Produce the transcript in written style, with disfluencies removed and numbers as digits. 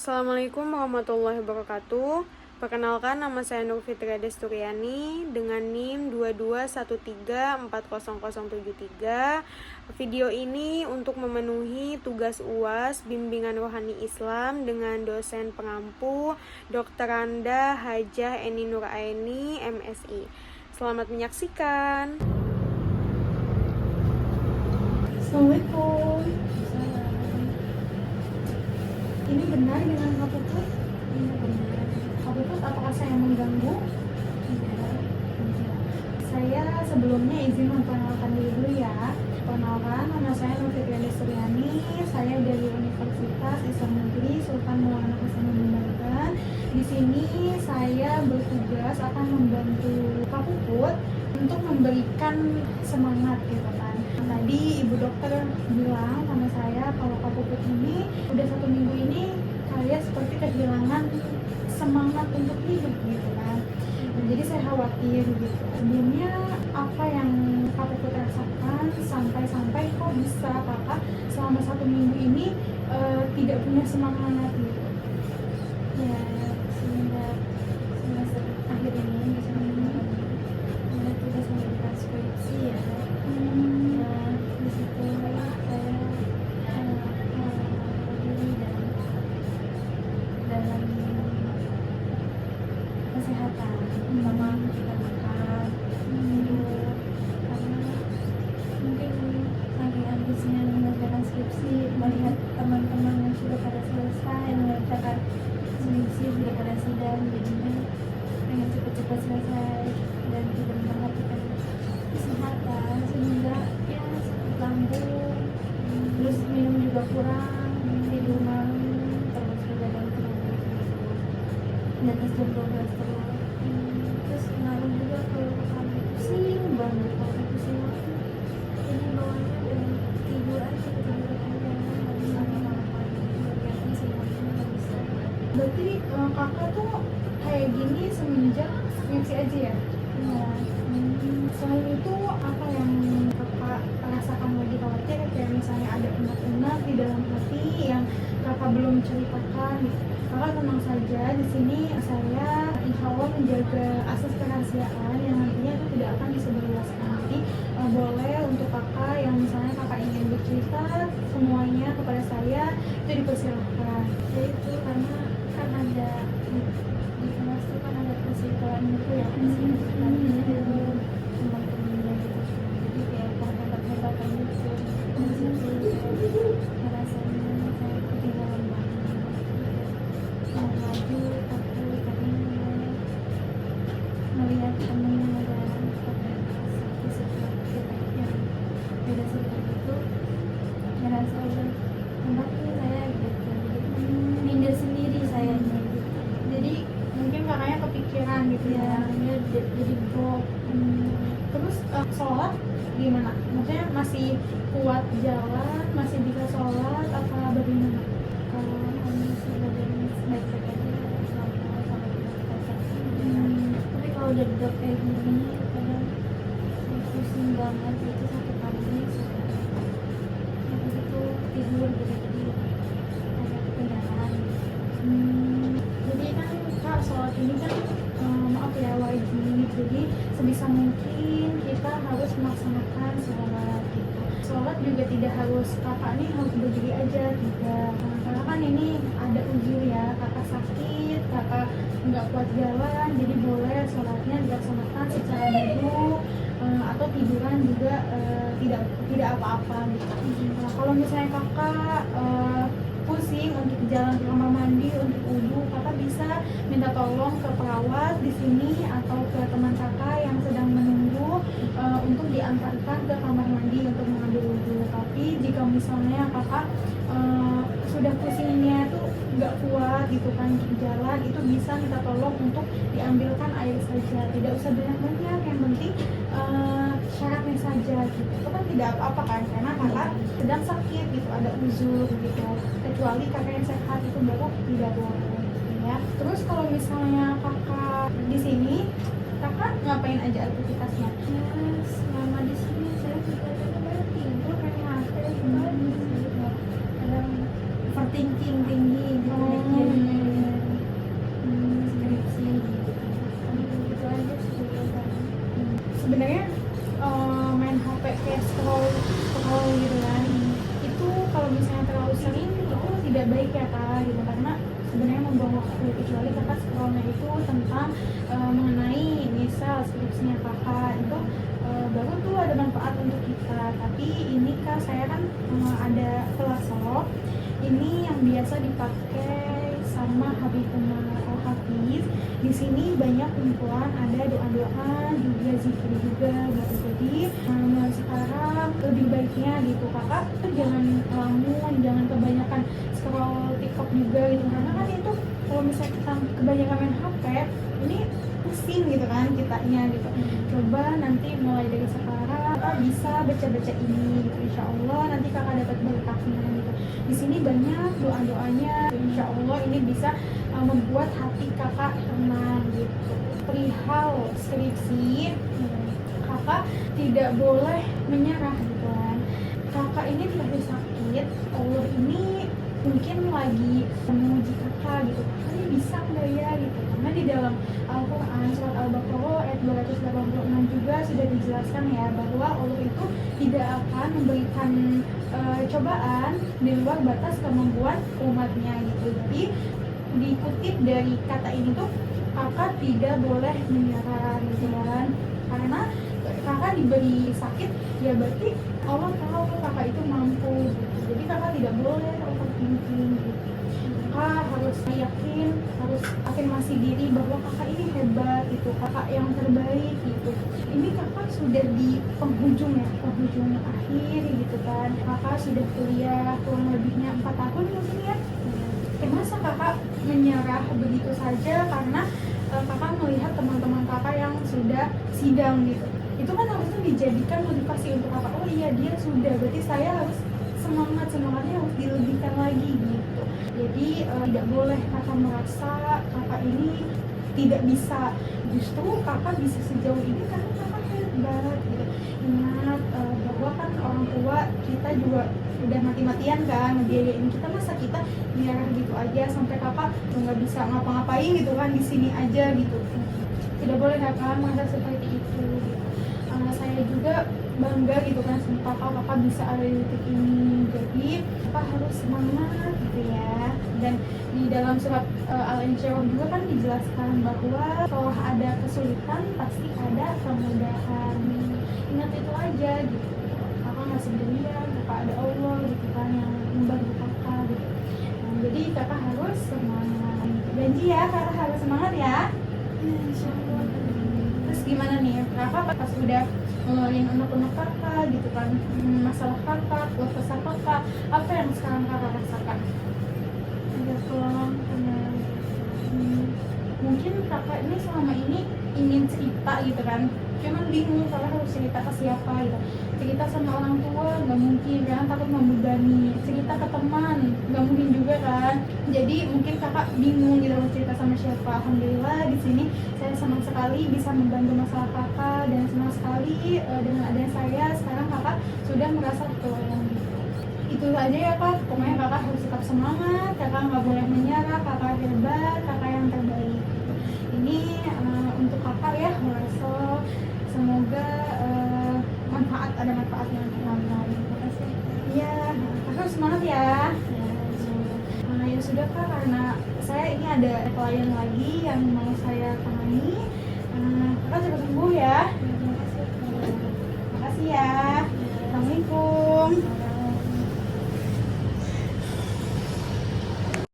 Assalamualaikum warahmatullahi wabarakatuh. Perkenalkan, nama saya Nur Fitria Desturiani dengan NIM 2213400073. Video ini untuk memenuhi tugas UAS Bimbingan Rohani Islam dengan dosen pengampu Dr. Randa Hajah Eni Nuraini, MSI. Selamat menyaksikan. Assalamualaikum. Ini benar dengan Kak Puput? Iya benar. Kak Puput, apakah saya mengganggu? Tidak. Saya sebelumnya izin memperkenalkan diri dulu ya. Perkenalkan, nama saya Nur Fitria Desturiani. Saya dari Universitas Islam Negeri Sultan Maulana Hasanuddin Banten. Di sini saya bertugas akan membantu Kak Puput untuk memberikan semangat gitu kan. Tadi ibu dokter bilang sama saya kalau Kak Puput ini udah 1 minggu ini kayak seperti kehilangan semangat untuk hidup gitu kan. Jadi saya khawatir gitu. Sebelumnya apa yang Kak Puput rasakan sampai kok bisa kakak selama 1 minggu ini tidak punya semangat gitu? Ya, semenjak semester akhir ini bisa mulai tugas mengerjakan skripsi ya. Nah, di situ saya diri dalam kesehatan, terutama kita makan, tidur, karena mungkin saking ambisnya mengerjakan skripsi, melihat teman-teman yang sudah pada selesai mengerjakan skripsi, sudah pada sidang, jadinya pengen cepat-cepat selesai dan tidak memperhatikan kesehatan, sehingga ya sakit lambung, terus minum juga kurang, tidur malam, terus begadang terus, di atas jam 12 terus, terus ngaruh juga ke kaki, pusing banget kalau pusing waktu ini bawaannya dan tidur aja nggak bisa ngapa-ngapain, kegiatan semuanya nggak bisa. Berarti kakak tuh kayak gini semenjak skripsi aja ya? Ya, Selain itu apa yang kakak rasakan lagi khawatir, kayak misalnya ada unek-unek di dalam hati yang kakak belum ceritakan gitu. Kakak tenang saja, di sini saya insya Allah menjaga asas kerahasiaan yang nantinya itu tidak akan disebarluaskan. Jadi boleh untuk kakak yang misalnya kakak ingin bercerita semuanya kepada saya, itu dipersilahkan. ya itu karena kan ada di kelas itu kan ada persiapan gitu ya, persiapan itu teman-temannya gitu, jadi kayak perhebat-hebatan gitu. Di situ rasanya saya ketinggalan banget, mau maju tapi melihat temen ada satu sekolah kita yang beda sekolah itu, merasa udah tempat ini saya gitu, jadi minder sendiri sayanya gitu. Jadi mungkin kakaknya kepikiran gitu ya. Ya jadi drop. Terus sholat gimana? Maksudnya masih kuat jalan, masih bisa sholat apa bagaimana? Kalau kondisi badan baik-baik aja selama sampai tapi kalau udah drop kayak gini kadang pusing banget, itu sakit lambung, habis itu tidur jadi agak ketinggalan. Jadi kan kak, sholat ini kan maaf ya wajib. Jadi sebisa mungkin kita harus melaksanakan sholat gitu. Sholat juga tidak harus kakak nih harus berdiri aja tidak. Karena kan ini ada uzur ya, kakak sakit, kakak nggak kuat jalan, jadi boleh sholatnya dilaksanakan secara duduk atau tiduran juga tidak apa-apa gitu. Nah, kalau misalnya kakak pusing untuk jalan ke kamar mandi untuk wudhu, kakak bisa minta tolong ke perawat di sini atau ke teman kakak yang sedang menunggu untuk diantarkan ke kamar mandi untuk mengambil wudhu. Tapi jika misalnya kakak sudah pusingnya tuh nggak kuat gitu kan untuk jalan, itu bisa minta tolong untuk diambilkan air saja, tidak usah banyak-banyak, yang penting syaratnya saja gitu. Itu kan tidak apa-apa kan, karena kakak sedang sakit gitu, ada uzur gitu. Kecuali kakak yang sehat itu baru tidak boleh gitu ya. Terus kalau misalnya kakak di sini, kakak ngapain aja aktivitasnya? Ya selama di sini saya juga kadang tidur kayak HP, kadang overthinking tinggi gitu, mikirin gitu, karena sebenarnya membuang waktu, kecuali kakak scrollnya itu tentang mengenai misal skripsinya kakak itu baru tuh ada manfaat untuk kita. Tapi ini kak saya kan ada kelas solok ini yang biasa dipakai sama Habibullah Al-Hafiz. Di sini banyak kumpulan, ada doa-doa juga, zikir juga gitu. Jadi sekarang lebih baiknya gitu kakak tuh jangan lamun, jangan kebanyakan scroll TikTok juga gitu, karena kan itu kalau misalnya kita kebanyakan main HP ini pusing gitu kan kitanya gitu. Coba nanti mulai dari sekarang kakak bisa baca-baca ini gitu, insya Allah nanti kakak dapat berkahnya gitu. Di sini banyak doa-doanya, insya Allah ini bisa membuat hati kakak tenang gitu. Perihal skripsi, kakak tidak boleh menyerah gitu kan. Kakak ini tidak sakit, Allah ini mungkin lagi menguji kakak gitu, kakak ini bisa nggak ya gitu. Karena di dalam Al-Quran surat Al-Baqarah ayat 286 juga sudah dijelaskan ya, bahwa Allah itu tidak akan memberikan cobaan di luar batas kemampuan umatnya gitu. Jadi dikutip dari kata ini tuh kakak tidak boleh menyerah gitu kan, karena kakak diberi sakit ya berarti Allah tahu kakak itu mampu gitu. Jadi kakak tidak boleh overthinking gitu. Kakak harus yakin, harus afirmasi diri bahwa kakak ini hebat gitu, kakak yang terbaik gitu. Ini kakak sudah di penghujung ya, penghujung akhir gitu kan. Kakak sudah kuliah kurang lebihnya 4 tahun mungkin ya. Masa kakak menyerah begitu saja karena kakak melihat teman-teman kakak yang sudah sidang gitu. Itu kan harusnya dijadikan motivasi untuk kakak, oh iya dia sudah, berarti saya harus semangatnya harus dilebihkan lagi gitu. Jadi tidak boleh kakak merasa kakak ini tidak bisa, justru kakak bisa sejauh ini karena kakak hebat gitu. Ingat bahwa kan orang tua kita juga udah mati-matian kan ngebiayain kita, masa kita nyerah gitu aja sampai kakak nggak bisa ngapa-ngapain gitu kan di sini aja gitu. Tidak boleh kakak merasa seperti itu gitu. Saya juga bangga gitu kan sama kakak bisa ada di titik ini. Jadi kakak harus semangat gitu ya. Dan di dalam surat Al-Insyirah juga kan dijelaskan bahwa kalau ada kesulitan pasti ada kemudahan. Ingat itu aja gitu. Kakak nggak sendirian, kakak ada Allah gitu kan yang membantu kakak gitu. Jadi kakak harus semangat. Janji ya kakak harus semangat ya. Insya Allah. Terus gimana nih kakak pas udah ngeluarin anak-anak kakak gitu kan, masalah kakak, buat kesah kakak, apa yang sekarang kakak rasakan? Ada pulang karena Mungkin kakak ini selama ini ingin cerita gitu kan, cuman bingung kakak harus cerita ke siapa gitu. Cerita sama orang tua nggak mungkin kan, takut membebani. Cerita ke teman nggak mungkin juga kan. Jadi mungkin kakak bingung gitu harus cerita sama siapa. Alhamdulillah di sini saya senang sekali bisa membantu masalah kakak, dan senang sekali dengan adanya saya sekarang kakak sudah merasa tertolong gitu. Itu aja ya kak, pokoknya kakak harus tetap semangat, kakak nggak boleh menyerah, kakak hebat, kakak yang terbaik gitu. Ini untuk kakak ya, merasa semoga ada manfaatnya untuk kakak. Terima kasih. Iya, kakak harus semangat ya. Ya sudah kak, karena saya ini ada klien lagi yang mau saya tangani. Kakak cepat sembuh ya. Terima kasih ya. Assalamualaikum.